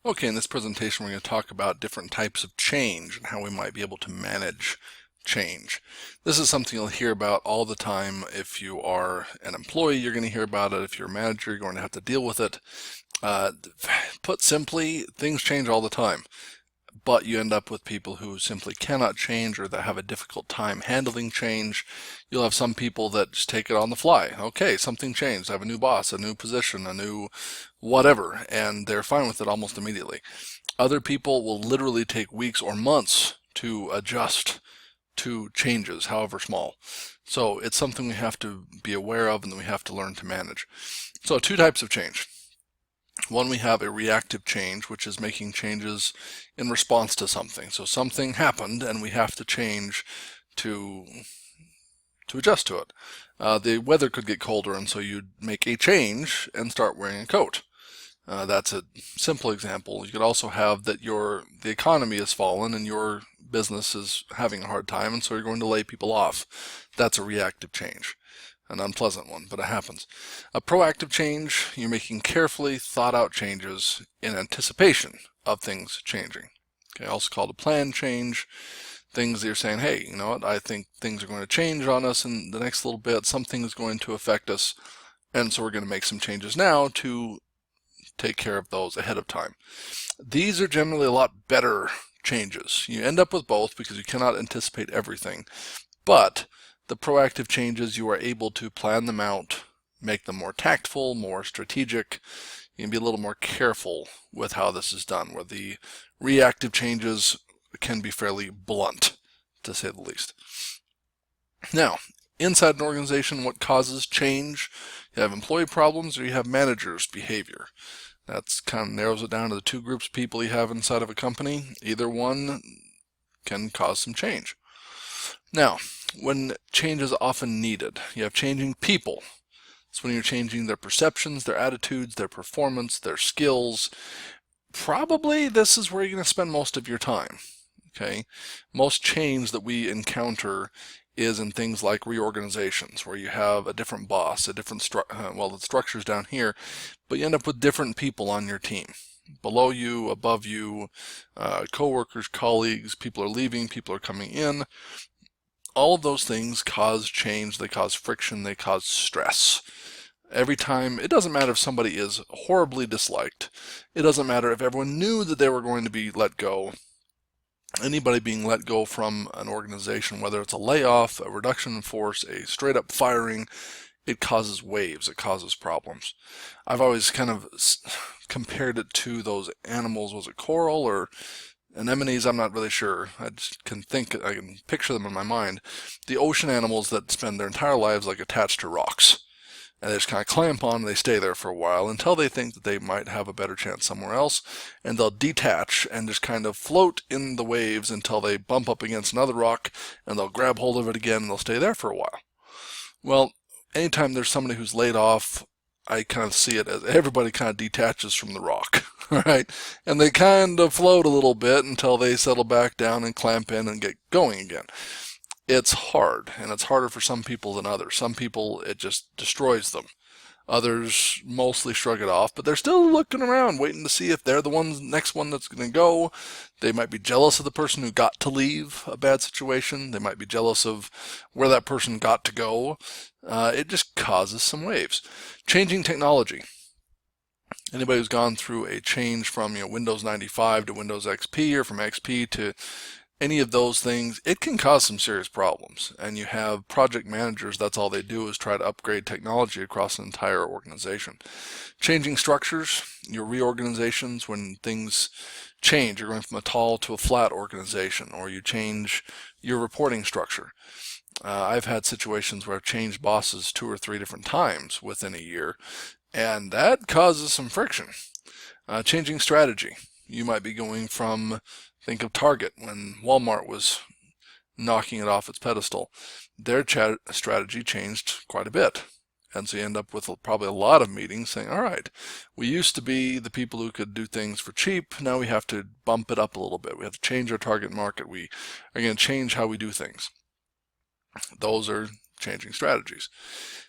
Okay, in this presentation we're going to talk about different types of change and how we might be able to manage change. This is something you'll hear about all the time. If you are an employee, you're going to hear about it. If you're a manager, you're going to have to deal with it. Put simply, things change all the time, but you end up with people who simply cannot change or that have a difficult time handling change. You'll have some people that just take it on the fly. Okay, something changed. I have a new boss, a new position, a new whatever, and they're fine with it almost immediately. Other people will literally take weeks or months to adjust to changes, however small. So it's something we have to be aware of and that we have to learn to manage. So two types of change. One, we have a reactive change, which is making changes in response to something. So something happened and we have to change to adjust to it. The weather could get colder, and so you'd make a change and start wearing a coat. That's a simple example. You could also have that the economy has fallen and your business is having a hard time, and so you're going to lay people off. That's a reactive change, an unpleasant one, but it happens. A proactive change, you're making carefully thought out changes in anticipation of things changing. Okay, also called a planned change. Things that you're saying, hey, you know what, I think things are going to change on us in the next little bit. Something is going to affect us, and so we're going to make some changes now to take care of those ahead of time. These are generally a lot better changes. You end up with both because you cannot anticipate everything, but the proactive changes, you are able to plan them out, make them more tactful, more strategic. You can be a little more careful with how this is done, where the reactive changes can be fairly blunt, to say the least. Now, inside an organization, what causes change? You have employee problems or you have managers' behavior. That's kind of narrows it down to the two groups of people you have inside of a company. Either one can cause some change. Now, when change is often needed, you have changing people. It's when you're changing their perceptions, their attitudes, their performance, their skills. Probably this is where you're going to spend most of your time. Okay, most change that we encounter is in things like reorganizations, where you have a different boss, a different well, the structure's down here, but you end up with different people on your team. Below you, above you, co-workers, colleagues, people are leaving, people are coming in. All of those things cause change, they cause friction, they cause stress. Every time, it doesn't matter if somebody is horribly disliked. It doesn't matter if everyone knew that they were going to be let go. Anybody being let go from an organization, whether it's a layoff, a reduction in force, a straight up firing, it causes waves, it causes problems. I've always kind of compared it to those animals. Was it coral or anemones? I'm not really sure. I can picture them in my mind. The ocean animals that spend their entire lives like attached to rocks. And they just kind of clamp on and they stay there for a while until they think that they might have a better chance somewhere else, and they'll detach and just kind of float in the waves until they bump up against another rock, and they'll grab hold of it again and they'll stay there for a while. Well, anytime there's somebody who's laid off, I kind of see it as everybody kind of detaches from the rock, right? And they kind of float a little bit until they settle back down and clamp in and get going again. It's hard, and it's harder for some people than others. Some people, it just destroys them. Others mostly shrug it off, but they're still looking around, waiting to see if they're the next one that's going to go. They might be jealous of the person who got to leave a bad situation. They might be jealous of where that person got to go. It just causes some waves. Changing technology. Anybody who's gone through a change from Windows 95 to Windows XP, or from XP to any of those things, it can cause some serious problems. And you have project managers, that's all they do is try to upgrade technology across an entire organization. Changing structures, your reorganizations, when things change, you're going from a tall to a flat organization, or you change your reporting structure. I've had situations where I've changed bosses 2 or 3 different times within a year, and that causes some friction. Changing strategy. You might be going from, think of Target when Walmart was knocking it off its pedestal. Their strategy changed quite a bit. And so you end up with probably a lot of meetings saying, all right, we used to be the people who could do things for cheap. Now we have to bump it up a little bit. We have to change our target market. We are going to change how we do things. Those are changing strategies.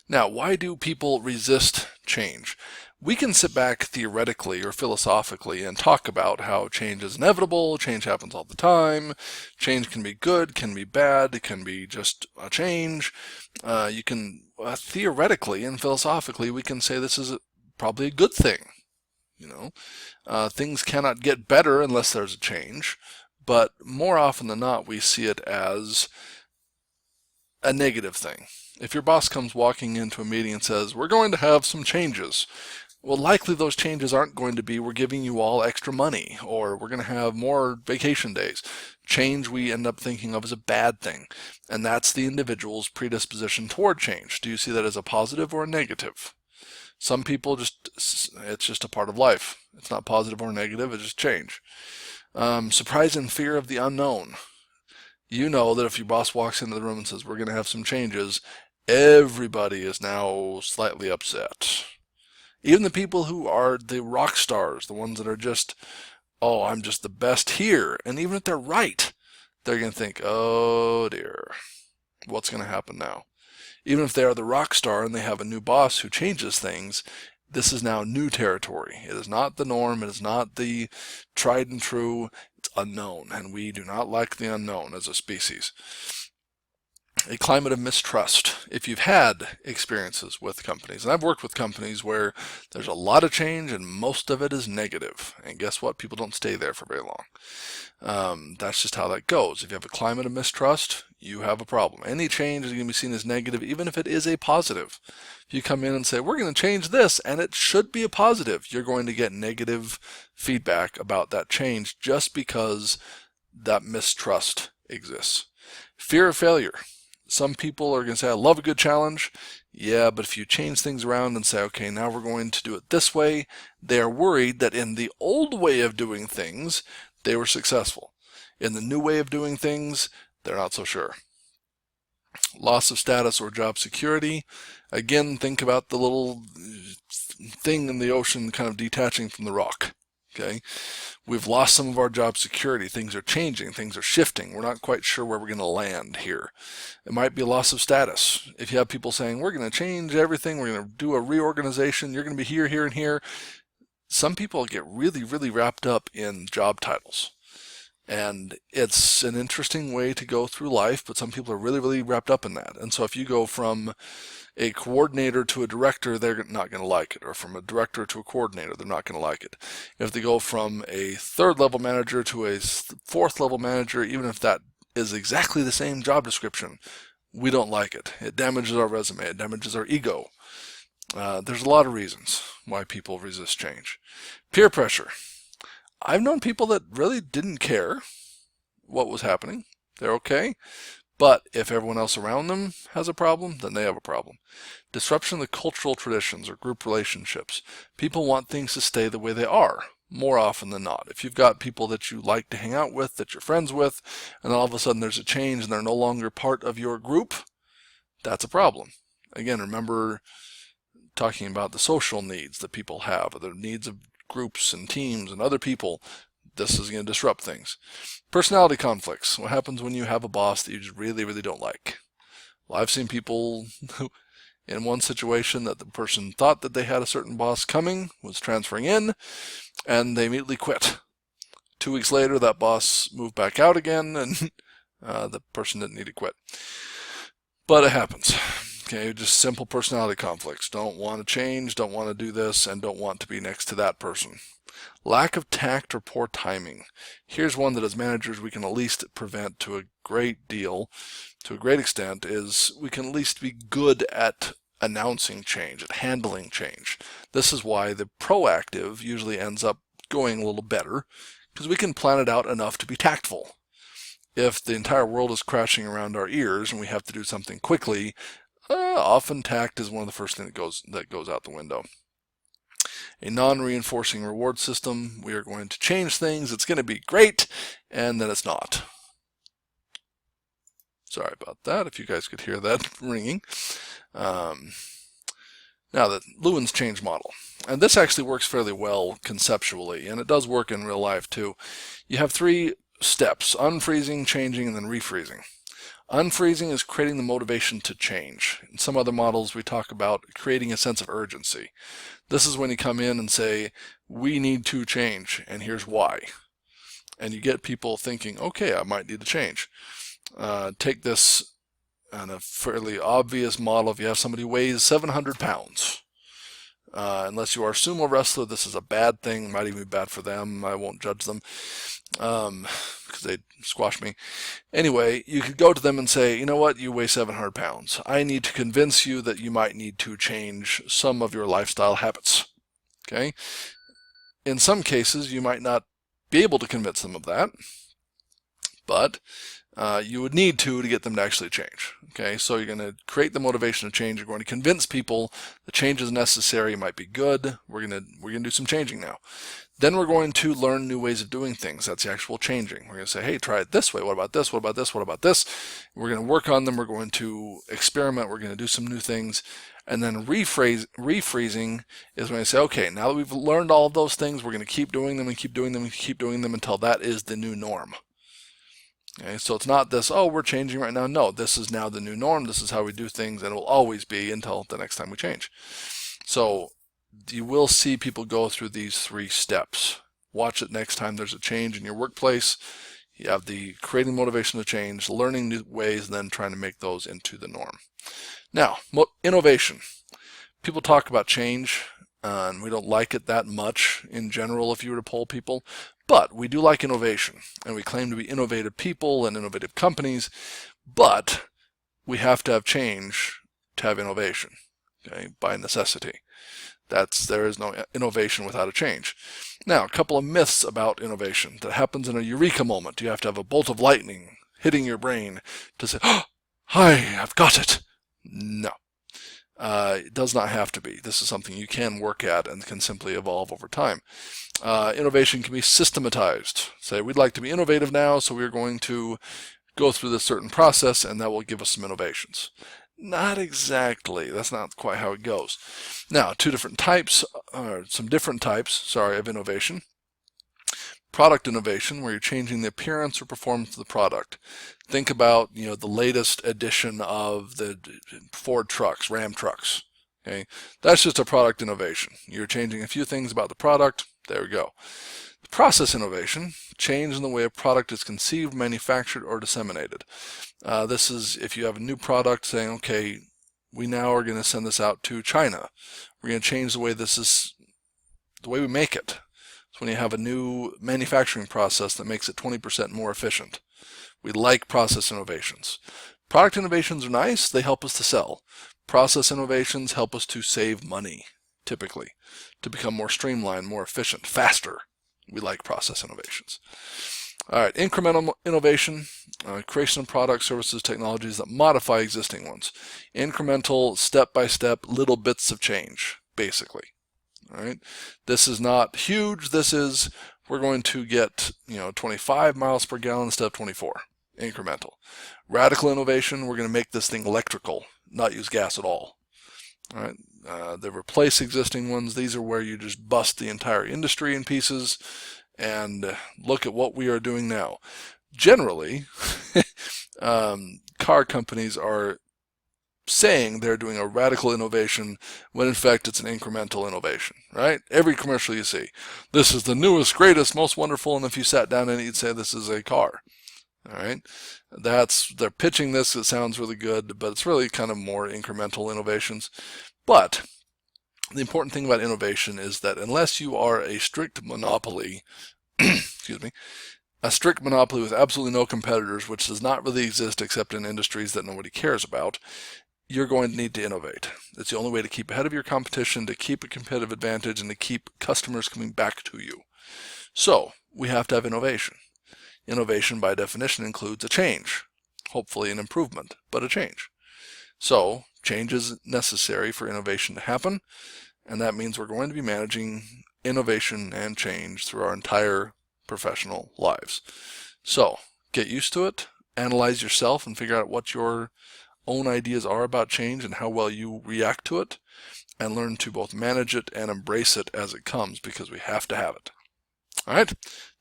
Now, why do people resist change? We can sit back theoretically or philosophically and talk about how change is inevitable, change happens all the time, change can be good, can be bad, it can be just a change. You can theoretically and philosophically, we can say this is probably a good thing. Things cannot get better unless there's a change, but more often than not, we see it as a negative thing. If your boss comes walking into a meeting and says, we're going to have some changes, well, likely those changes aren't going to be, we're giving you all extra money, or we're going to have more vacation days. Change we end up thinking of as a bad thing, and that's the individual's predisposition toward change. Do you see that as a positive or a negative? Some people it's just a part of life. It's not positive or negative, it's just change. Surprise and fear of the unknown. You know that if your boss walks into the room and says, we're going to have some changes, everybody is now slightly upset. Even the people who are the rock stars, the ones that are just, oh, I'm just the best here. And even if they're right, they're going to think, oh dear, what's going to happen now? Even if they are the rock star and they have a new boss who changes things, this is now new territory. It is not the norm. It is not the tried and true. It's unknown, and we do not like the unknown as a species. A climate of mistrust. If you've had experiences with companies, and I've worked with companies where there's a lot of change and most of it is negative, and guess what? People don't stay there for very long. That's just how that goes. If you have a climate of mistrust, you have a problem. Any change is going to be seen as negative, even if it is a positive. If you come in and say, we're going to change this, and it should be a positive, you're going to get negative feedback about that change just because that mistrust exists. Fear of failure. Some people are going to say, I love a good challenge. Yeah, but if you change things around and say, okay, now we're going to do it this way, they are worried that in the old way of doing things, they were successful. In the new way of doing things, they're not so sure. Loss of status or job security. Again, think about the little thing in the ocean kind of detaching from the rock. Okay, we've lost some of our job security. Things are changing. Things are shifting. We're not quite sure where we're going to land here. It might be a loss of status. If you have people saying, we're going to change everything, we're going to do a reorganization, you're going to be here, here, and here. Some people get really, really wrapped up in job titles. And it's an interesting way to go through life, but some people are really, really wrapped up in that. And so if you go from a coordinator to a director, they're not going to like it. Or from a director to a coordinator, they're not going to like it. If they go from a third level manager to a fourth level manager, even if that is exactly the same job description, we don't like it. It damages our resume. It damages our ego. There's a lot of reasons why people resist change. Peer pressure. I've known people that really didn't care what was happening. They're okay. But if everyone else around them has a problem, then they have a problem. Disruption of the cultural traditions or group relationships. People want things to stay the way they are more often than not. If you've got people that you like to hang out with, that you're friends with, and all of a sudden there's a change and they're no longer part of your group, that's a problem. Again, remember talking about the social needs that people have, or the needs of groups and teams and other people. This is going to disrupt things. Personality conflicts. What happens when you have a boss that you just really, really don't like? Well, I've seen people in one situation that the person thought that they had a certain boss coming, was transferring in, and they immediately quit. 2 weeks later, that boss moved back out again, and the person didn't need to quit. But it happens. Okay, just simple personality conflicts. Don't want to change, don't want to do this, and don't want to be next to that person. Lack of tact or poor timing. Here's one that as managers we can at least prevent to a great deal, to a great extent, is we can at least be good at announcing change, at handling change. This is why the proactive usually ends up going a little better, because we can plan it out enough to be tactful. If the entire world is crashing around our ears and we have to do something quickly, often tact is one of the first things that goes out the window. A non-reinforcing reward system. We are going to change things. It's going to be great, and then it's not. Sorry about that, if you guys could hear that ringing. Now, the Lewin's change model. And this actually works fairly well conceptually, and it does work in real life too. You have 3 steps: unfreezing, changing, and then refreezing. Unfreezing is creating the motivation to change. In some other models, we talk about creating a sense of urgency. This is when you come in and say, we need to change, and here's why. And you get people thinking, okay, I might need to change. Take this on a fairly obvious model. If you have somebody who weighs 700 pounds, unless you are a sumo wrestler, this is a bad thing. Might even be bad for them. I won't judge them because they'd squash me. Anyway, you could go to them and say, you know what, you weigh 700 pounds. I need to convince you that you might need to change some of your lifestyle habits. Okay? In some cases, you might not be able to convince them of that, but you would need to get them to actually change. Okay, so you're going to create the motivation to change. You're going to convince people the change is necessary. It might be good. We're going to do some changing now. Then we're going to learn new ways of doing things. That's the actual changing. We're going to say, hey, try it this way. What about this? What about this? What about this? We're going to work on them. We're going to experiment. We're going to do some new things. And then refreezing is when I say, okay, now that we've learned all of those things, we're going to keep doing them and keep doing them and keep doing them until that is the new norm. Okay, so it's not this, oh, we're changing right now. No, this is now the new norm. This is how we do things, and it will always be until the next time we change. So you will see people go through these 3 steps. Watch it next time there's a change in your workplace. You have the creating motivation to change, learning new ways, and then trying to make those into the norm. Now, innovation. People talk about change, and we don't like it that much in general if you were to poll people. But we do like innovation, and we claim to be innovative people and innovative companies, but we have to have change to have innovation, okay, by necessity. There is no innovation without a change. Now, a couple of myths about innovation. That happens in a eureka moment. You have to have a bolt of lightning hitting your brain to say, oh, hi, I've got it. No. It does not have to be. This is something you can work at and can simply evolve over time. Innovation can be systematized. Say, we'd like to be innovative now, so we're going to go through this certain process, and that will give us some innovations. Not exactly. That's not quite how it goes. Now, some different types, of innovation. Product innovation, where you're changing the appearance or performance of the product. Think about, the latest edition of the Ford trucks, Ram trucks. Okay, that's just a product innovation. You're changing a few things about the product. There we go. The process innovation, change in the way a product is conceived, manufactured, or disseminated. This is if you have a new product saying, okay, we now are going to send this out to China. We're going to change the way we make it. It's when you have a new manufacturing process that makes it 20% more efficient. We like process innovations. Product innovations are nice. They help us to sell. Process innovations help us to save money, typically, to become more streamlined, more efficient, faster. We like process innovations. All right, incremental innovation, creation of products, services, technologies that modify existing ones. Incremental, step-by-step, little bits of change, basically. All right, this is not huge. This is, we're going to get 25 miles per gallon instead of 24. Incremental. Radical innovation, we're going to make this thing electrical, not use gas at all. All right, they replace existing ones. These are where you just bust the entire industry in pieces and look at what we are doing now. Generally, car companies are saying they're doing a radical innovation when in fact it's an incremental innovation, right? Every commercial you see, this is the newest, greatest, most wonderful, and if you sat down in it, you'd say this is a car. All right, they're pitching this. It sounds really good, but it's really kind of more incremental innovations. But the important thing about innovation is that unless you are a strict monopoly, excuse me, a strict monopoly with absolutely no competitors, which does not really exist except in industries that nobody cares about, you're going to need to innovate. It's the only way to keep ahead of your competition, to keep a competitive advantage, and to keep customers coming back to you. So we have to have innovation. Innovation, by definition, includes a change, hopefully an improvement, but a change. So change is necessary for innovation to happen, and that means we're going to be managing innovation and change through our entire professional lives. So get used to it, analyze yourself, and figure out what your own ideas are about change and how well you react to it, and learn to both manage it and embrace it as it comes, because we have to have it. All right,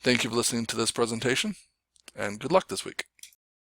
thank you for listening to this presentation, and good luck this week.